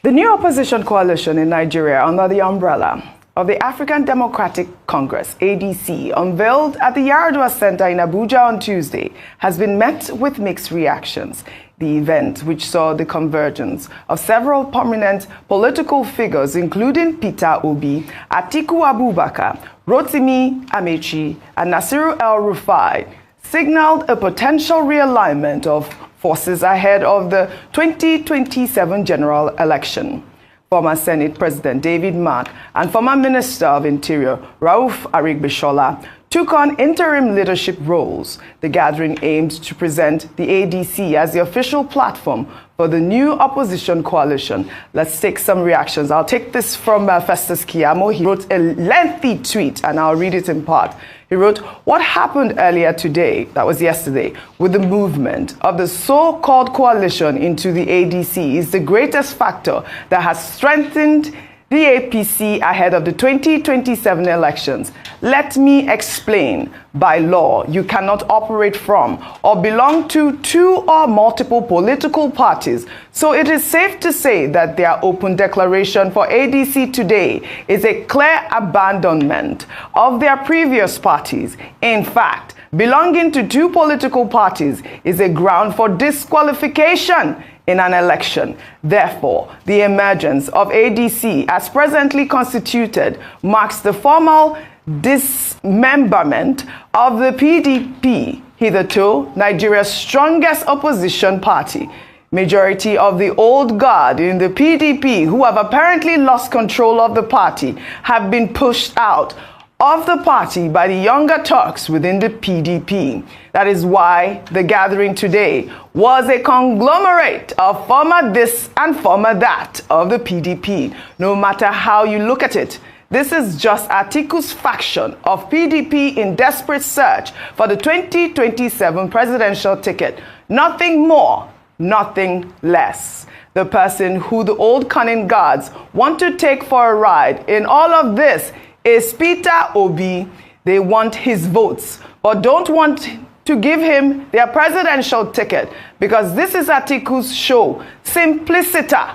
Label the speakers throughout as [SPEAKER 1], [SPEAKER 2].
[SPEAKER 1] The new opposition coalition in Nigeria under the umbrella of the African Democratic Congress, ADC, unveiled at the Yaradua Center in Abuja on Tuesday, has been met with mixed reactions. The event, which saw the convergence of several prominent political figures, including Peter Obi, Atiku Abubakar, Rotimi Amaechi, and Nasiru El Rufai, signaled a potential realignment of forces ahead of the 2027 general election. Former Senate President David Mark and former Minister of Interior Rauf Aregbesola took on interim leadership roles. The gathering aimed to present the ADC as the official platform for the new opposition coalition. Let's take some reactions. I'll take this from Festus Keyamo. He wrote a lengthy tweet, and I'll read it in part. He wrote, "What happened earlier today, that was yesterday, with the movement of the so-called coalition into the ADC is the greatest factor that has strengthened the APC ahead of the 2027 elections. Let me explain. By law, you cannot operate from or belong to two or multiple political parties. So it is safe to say that their open declaration for ADC today is a clear abandonment of their previous parties. In fact, belonging to two political parties is a ground for disqualification in an election. Therefore, the emergence of ADC as presently constituted marks the formal dismemberment of the PDP, hitherto Nigeria's strongest opposition party. Majority of the old guard in the PDP, who have apparently lost control of the party, have been pushed out of the party by the younger Turks within the PDP. That is why the gathering today was a conglomerate of former this and former that of the PDP. No matter how you look at it, this is just Atiku's faction of PDP in desperate search for the 2027 presidential ticket. Nothing more, nothing less. The person who the old cunning guards want to take for a ride in all of this is Peter Obi. They want his votes, but don't want to give him their presidential ticket because this is Atiku's show, Simplicita.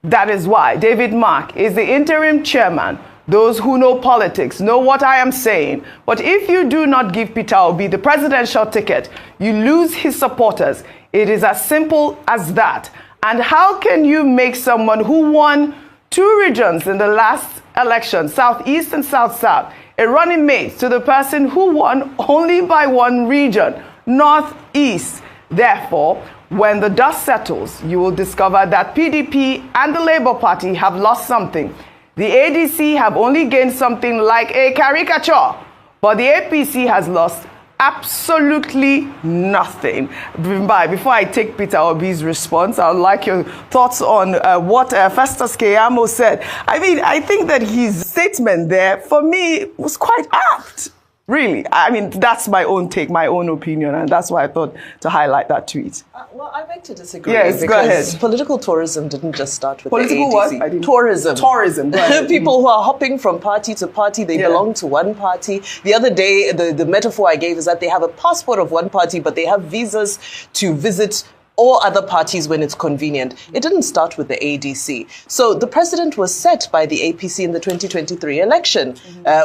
[SPEAKER 1] That is why David Mark is the interim chairman. Those who know politics know what I am saying. But if you do not give Peter Obi the presidential ticket, you lose his supporters. It is as simple as that. And how can you make someone who won 2 regions in the last election, Southeast and South-South, a running mate to the person who won only by 1 region, Northeast? Therefore, when the dust settles, you will discover that PDP and the Labour Party have lost something. The ADC have only gained something like a caricature, but the APC has lost absolutely nothing. Before I take Peter Obi's response, I would like your thoughts on what Festus Keyamo said. I mean, I think that his statement there, for me, was quite apt. Really. I mean, that's my own take, my own opinion, and that's why I thought to highlight that tweet.
[SPEAKER 2] Well, I beg to disagree.
[SPEAKER 1] Yes, go ahead.
[SPEAKER 2] Political tourism didn't just start with
[SPEAKER 1] political
[SPEAKER 2] the ADC.
[SPEAKER 1] What?
[SPEAKER 2] Tourism.
[SPEAKER 1] Tourism. Go ahead.
[SPEAKER 2] People who are hopping from party to party, they belong to one party. The other day, the metaphor I gave is that they have a passport of one party, but they have visas to visit all other parties when it's convenient. It didn't start with the ADC. So the president was set by the APC in the 2023 election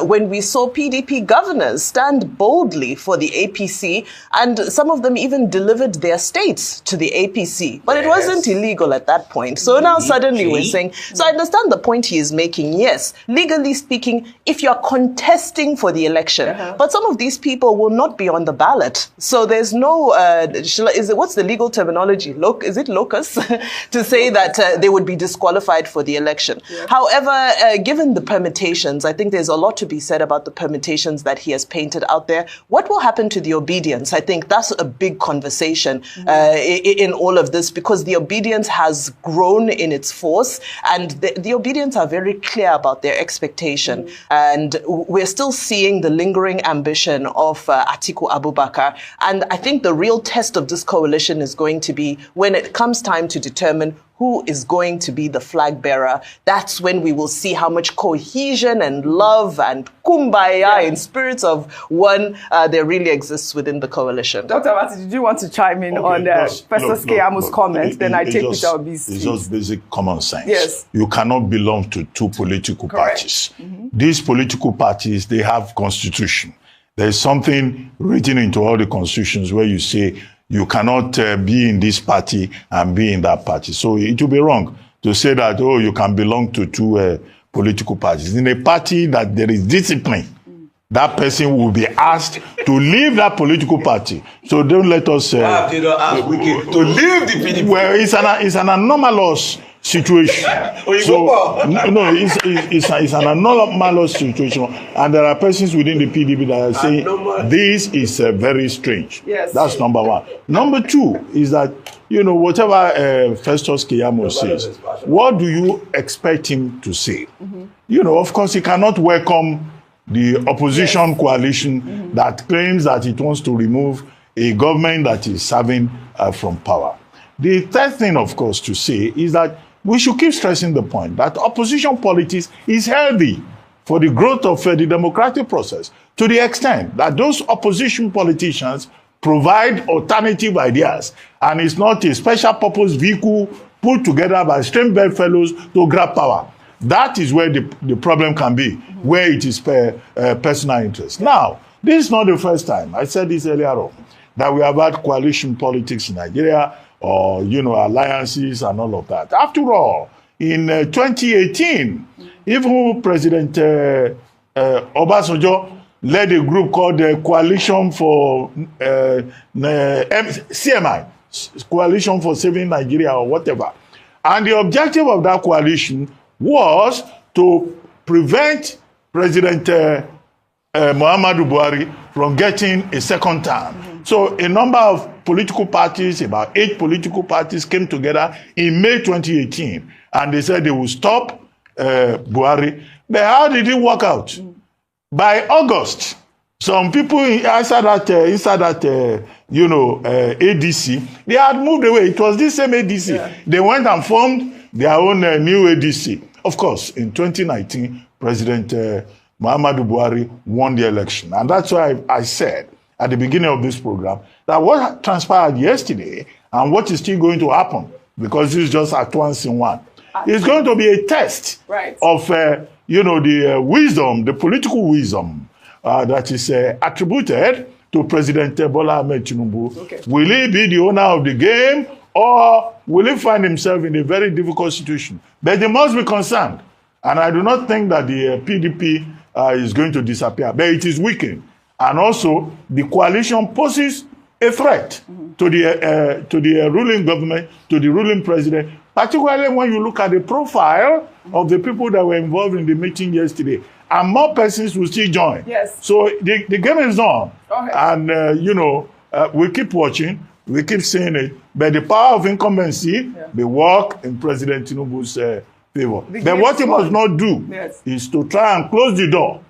[SPEAKER 2] when we saw PDP governors stand boldly for the APC, and some of them even delivered their states to the APC. But it wasn't illegal at that point. So now suddenly we're saying, so I understand the point he is making. Yes, legally speaking, if you're contesting for the election, but some of these people will not be on the ballot. So there's no, what's the legal terminology? Is it locus to say that they would be disqualified for the election? Yeah. However, given the permutations, I think there's a lot to be said about the permutations that he has painted out there. What will happen to the obedience? I think that's a big conversation in all of this, because the obedience has grown in its force, and the obedience are very clear about their expectation. And we're still seeing the lingering ambition of Atiku Abubakar. And I think the real test of this coalition is going to be when it comes time to determine who is going to be the flag bearer. That's when we will see how much cohesion and love and kumbaya and spirits of one there really exists within the coalition.
[SPEAKER 1] Dr. Abati, did you want to chime in on Festus Keyamo's comment? Then I take Peter Obi's.
[SPEAKER 3] It's just basic common sense.
[SPEAKER 1] Yes.
[SPEAKER 3] You cannot belong to two political parties. These political parties, they have constitution. There is something written into all the constitutions where you say you cannot be in this party and be in that party. So it would be wrong to say that, oh, you can belong to two political parties. In a party that there is discipline, that person will be asked to leave that political party. So don't let us...
[SPEAKER 4] to leave the PDP.
[SPEAKER 3] Well, it's an anomalous situation. It's an anomalous situation. And there are persons within the PDP that are saying this is very strange.
[SPEAKER 1] Yes.
[SPEAKER 3] That's number one. Number two is that, whatever Festus Keyamo says, what do you expect him to say? Of course, he cannot welcome the opposition coalition that claims that it wants to remove a government that is serving from power. The third thing, of course, to say is that we should keep stressing the point that opposition politics is healthy for the growth of the democratic process, to the extent that those opposition politicians provide alternative ideas, and it's not a special purpose vehicle put together by strange bedfellows to grab power. That is where the problem can be, where it is personal interest. Now, this is not the first time, I said this earlier on, that we have had coalition politics in Nigeria, or, alliances and all of that. After all, in 2018, even President Obasanjo led a group called the Coalition for CMI, Coalition for Saving Nigeria or whatever. And the objective of that coalition was to prevent President Muhammadu Buhari from getting a second term. So a number of political parties, about 8 political parties, came together in May 2018, and they said they would stop Buhari. But how did it work out? By August, some people inside that ADC, they had moved away. It was this same ADC. Yeah. They went and formed their own new ADC. Of course, in 2019, President Muhammadu Buhari won the election. And that's why I said at the beginning of this program that what transpired yesterday and what is still going to happen, because this is just at once in one, is going to be a test of, the wisdom, the political wisdom that is attributed to President Bola Ahmed Tinubu. Okay. Will he be the owner of the game, or will he find himself in a very difficult situation? But they must be concerned. And I do not think that the PDP is going to disappear, but it is weakened. And also, the coalition poses a threat to the ruling government, to the ruling president, particularly when you look at the profile of the people that were involved in the meeting yesterday. And more persons will still join. Yes. So the game is on. Okay. And, we keep watching, we keep saying it, but the power of incumbency, they work in President Tinubu's favor. But what he must not do is to try and close the door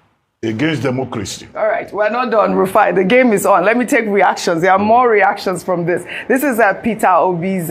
[SPEAKER 3] against democracy. All
[SPEAKER 1] right, we're not done, Rufai. The game is on. Let me take reactions. There are more reactions from this. This is Peter Obi's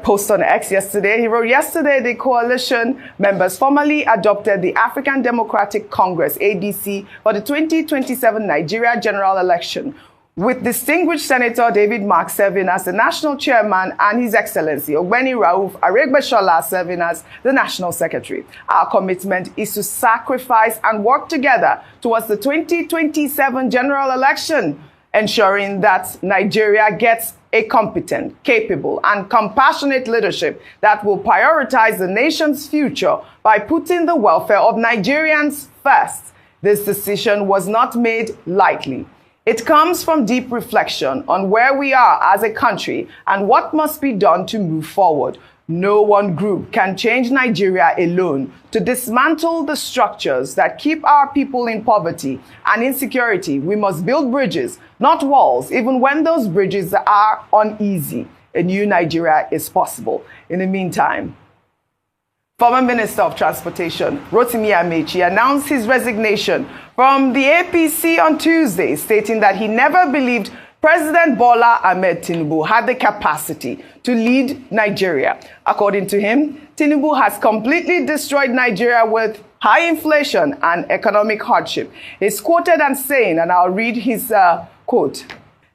[SPEAKER 1] post on X yesterday. He wrote, yesterday, the coalition members formally adopted the African Democratic Congress, ADC, for the 2027 Nigeria general election, with distinguished Senator David Mark serving as the national chairman and His Excellency Ogbeni Rauf Aregbesola serving as the national secretary. Our commitment is to sacrifice and work together towards the 2027 general election, ensuring that Nigeria gets a competent, capable, and compassionate leadership that will prioritize the nation's future by putting the welfare of Nigerians first. This decision was not made lightly. It comes from deep reflection on where we are as a country and what must be done to move forward. No one group can change Nigeria alone. To dismantle the structures that keep our people in poverty and insecurity, we must build bridges, not walls, even when those bridges are uneasy. A new Nigeria is possible. In the meantime, former Minister of Transportation, Rotimi Amaechi, announced his resignation from the APC on Tuesday, stating that he never believed President Bola Ahmed Tinubu had the capacity to lead Nigeria. According to him, Tinubu has completely destroyed Nigeria with high inflation and economic hardship. He's quoted as saying, and I'll read his quote,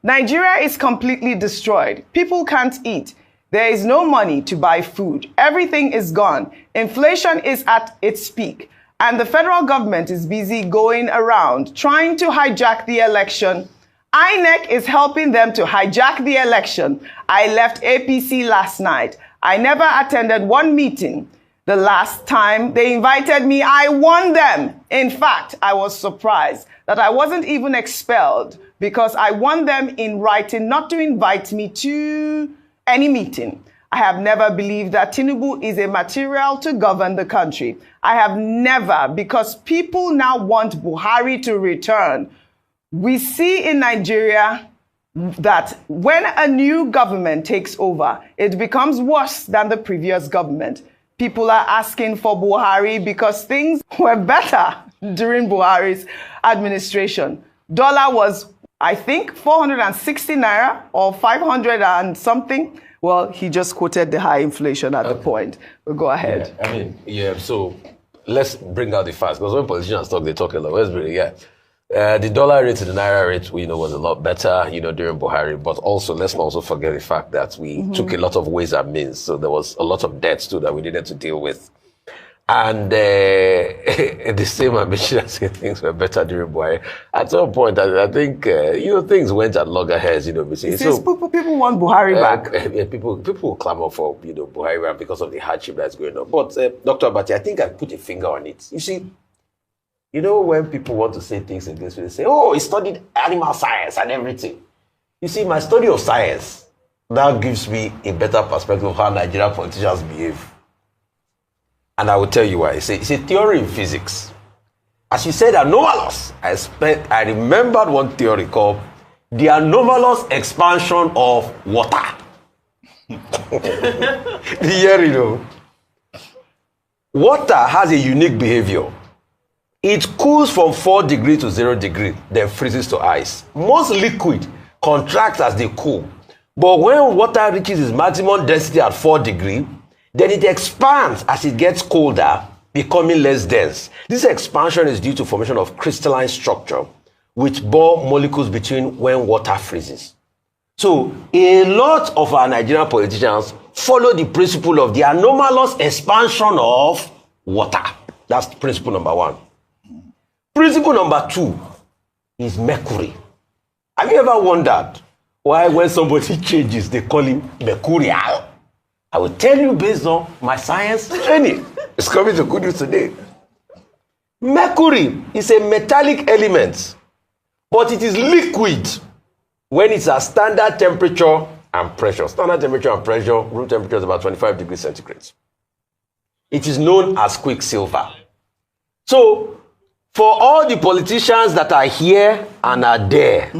[SPEAKER 1] "Nigeria is completely destroyed. People can't eat. There is no money to buy food. Everything is gone. Inflation is at its peak. And the federal government is busy going around trying to hijack the election. INEC is helping them to hijack the election. I left APC last night. I never attended one meeting. The last time they invited me, I won them. In fact, I was surprised that I wasn't even expelled because I won them in writing not to invite me to any meeting. I have never believed that Tinubu is a material to govern the country. I have never, because people now want Buhari to return. We see in Nigeria that when a new government takes over, it becomes worse than the previous government. People are asking for Buhari because things were better during Buhari's administration. Dollar was, I think, 460 naira or 500 and something. Well, he just quoted the high inflation at the point. But go ahead.
[SPEAKER 5] Yeah, so let's bring out the facts. Because when politicians talk, they talk a lot. Let's bring it, the dollar rate to the naira rate, we know, was a lot better, during Buhari. But also, let's not also forget the fact that we took a lot of ways and means. So there was a lot of debts too that we needed to deal with. And the same ambition as things were better during Buhari. At some point, I think, things went at loggerheads,
[SPEAKER 1] So people want Buhari back.
[SPEAKER 5] People will clamor for, Buhari back because of the hardship that's going on. But, Dr. Abati, I think I put a finger on it. You see, when people want to say things in this way, they say, oh, he studied animal science and everything. You see, my study of science, that gives me a better perspective of how Nigerian politicians behave. And I will tell you why. It's a theory in physics. As you said, anomalous. I remembered one theory called the anomalous expansion of water. Water has a unique behavior. It cools from 4 degrees to 0 degrees, then freezes to ice. Most liquid contracts as they cool. But when water reaches its maximum density at 4 degrees, then it expands as it gets colder, becoming less dense. This expansion is due to formation of crystalline structure, which bore molecules between when water freezes. So a lot of our Nigerian politicians follow the principle of the anomalous expansion of water. That's principle number 1. Principle number 2 is mercury. Have you ever wondered why when somebody changes, they call him mercurial? I will tell you based on my science training. It's coming to good news today. Mercury is a metallic element, but it is liquid when it's at standard temperature and pressure. Standard temperature and pressure, room temperature is about 25 degrees centigrade. It is known as quicksilver. So, for all the politicians that are here and are there,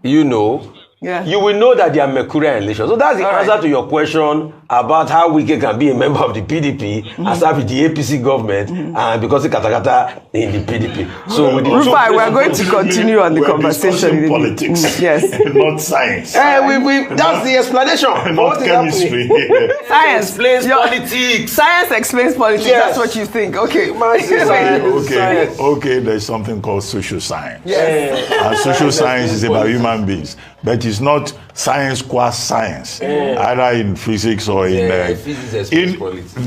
[SPEAKER 5] you will know that they are mercurial in relation. So that's the answer to your question about how Wike can be a member of the PDP and serve with the APC government and because of katakata in the PDP. So
[SPEAKER 1] Rufai, we're going to continue on the conversation.
[SPEAKER 3] Politics,
[SPEAKER 1] yes,
[SPEAKER 3] not science.
[SPEAKER 5] That's the explanation.
[SPEAKER 3] Not chemistry.
[SPEAKER 1] Science
[SPEAKER 5] explains politics.
[SPEAKER 1] Science explains politics. Yes. That's what you think. Okay.
[SPEAKER 3] Okay. There's something called social science.
[SPEAKER 5] Yes.
[SPEAKER 3] And social science is about human beings, but it's not science qua science, either in physics or in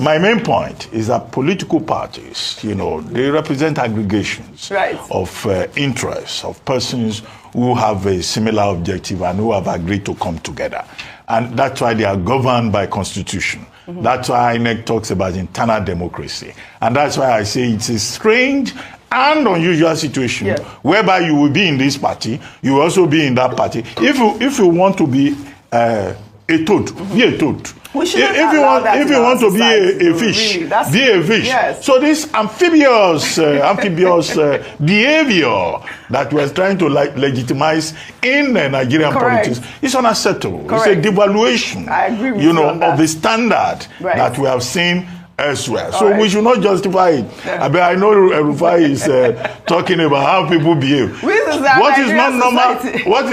[SPEAKER 3] my main point is that political parties, they represent aggregations of interests of persons who have a similar objective and who have agreed to come together. And that's why they are governed by constitution. That's why INEC talks about internal democracy. And that's why I say it's a strange and unusual situation whereby you will be in this party, you will also be in that party. If you want to be a toad, be a toad. If you want to be a fish, really, be a fish. Yes. So this amphibious behavior that we're trying to legitimize in Nigerian politics is unacceptable. Correct. It's a devaluation, of the standard that we have seen elsewhere. So we should not justify it. I mean, I know Rufai is talking about how people behave. What is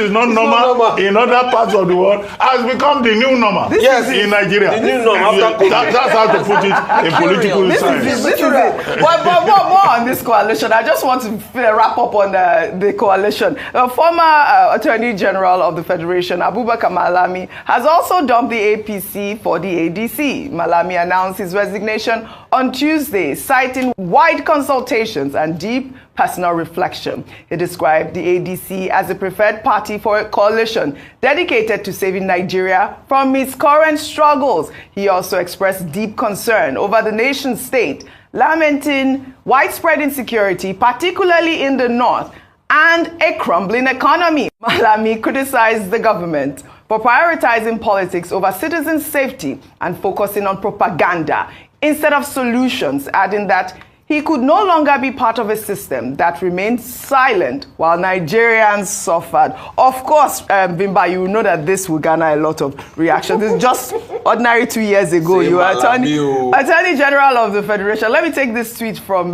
[SPEAKER 3] not normal in other parts of the world has become the new normal in Nigeria.
[SPEAKER 5] The new normal.
[SPEAKER 3] That's how to put it in political science.
[SPEAKER 1] This is it. But more on this coalition. I just want to wrap up on the coalition. The former Attorney General of the Federation, Abubakar Malami, has also dumped the APC for the ADC. Malami announced his resignation on Tuesday, citing wide consultations and deep personal reflection. He described the ADC as a preferred party for a coalition dedicated to saving Nigeria from its current struggles. He also expressed deep concern over the nation's state, lamenting widespread insecurity, particularly in the north, and a crumbling economy. Malami criticized the government for prioritizing politics over citizens' safety and focusing on propaganda instead of solutions, adding that he could no longer be part of a system that remained silent while Nigerians suffered. Of course, Bømb, you know that this will garner a lot of reaction. This is just ordinary 2 years ago. You were Attorney General of the Federation. Let me take this tweet from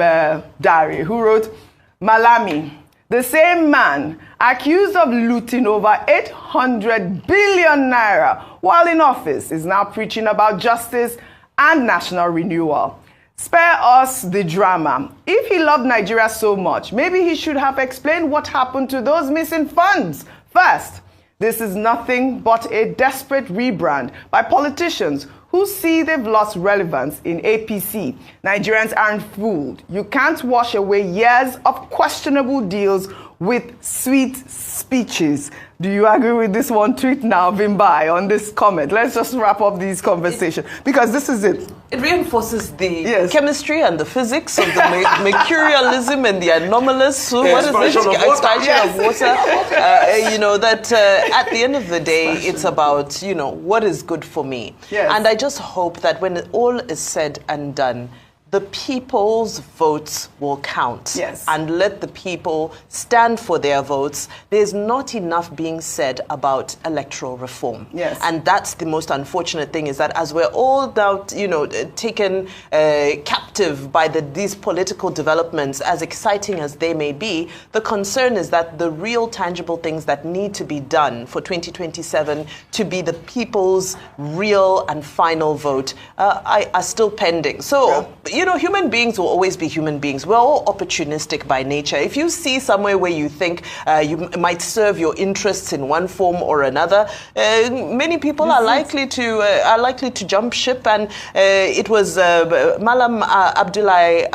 [SPEAKER 1] Dari, who wrote, Malami, the same man accused of looting over 800 billion naira while in office is now preaching about justice and national renewal. Spare us the drama. If he loved Nigeria so much, maybe he should have explained what happened to those missing funds first. This is nothing but a desperate rebrand by politicians who see they've lost relevance in APC. Nigerians aren't fooled. You can't wash away years of questionable deals with sweet speeches. Do you agree with this one tweet now, Bømb, on this comment? Let's just wrap up these conversations because this is it.
[SPEAKER 2] It reinforces the chemistry and the physics of the mercurialism and the anomalous. So what is it? Expansion of water. You know, that at the end of the day, it's about, you know, what is good for me.
[SPEAKER 1] Yes.
[SPEAKER 2] And I just hope that when all is said and done, the people's votes will count.
[SPEAKER 1] Yes.
[SPEAKER 2] And let the people stand for their votes. There's not enough being said about electoral reform.
[SPEAKER 1] Yes.
[SPEAKER 2] And that's the most unfortunate thing, is that as we're all now, you know, taken captive by these political developments, as exciting as they may be, the concern is that the real tangible things that need to be done for 2027 to be the people's real and final vote are still pending. So, you know, human beings will always be human beings. We're all opportunistic by nature. If you see somewhere where you think you might serve your interests in one form or another, many people are likely to jump ship. And it was Malam Abdullahi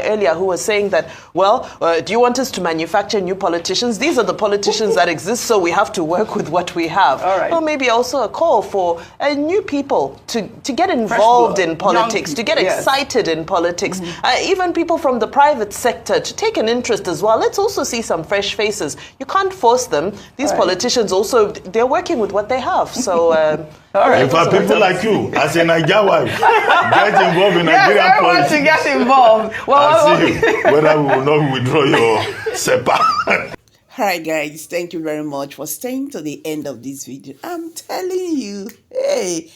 [SPEAKER 2] earlier who was saying that, well, do you want us to manufacture new politicians? These are the politicians that exist, so we have to work with what we have.
[SPEAKER 1] All right.
[SPEAKER 2] Or maybe also a call for new people to get involved in politics, to get excited in politics. Even people from the private sector to take an interest as well. Let's also see some fresh faces. You can't force them. These politicians also, they're working with what they have. So,
[SPEAKER 1] all right.
[SPEAKER 3] In fact, people like you, as a Nigerian wife, get involved in Nigerian politics.
[SPEAKER 1] To get involved. Well,
[SPEAKER 3] see whether we will not withdraw your SEPA.
[SPEAKER 6] All right, guys, thank you very much for staying to the end of this video. I'm telling you, hey,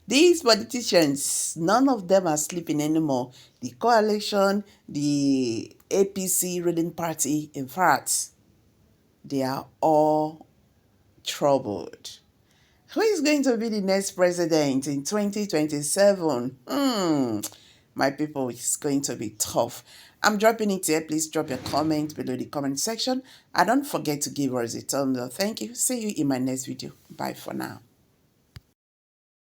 [SPEAKER 6] these politicians, none of them are sleeping anymore. The coalition, the APC ruling party, in fact, they are all troubled. Who is going to be the next president in 2027? My people, it's going to be tough. I'm dropping it here. Please drop your comment below the comment section. And don't forget to give us a thumbs up. Thank you. See you in my next video. Bye for now.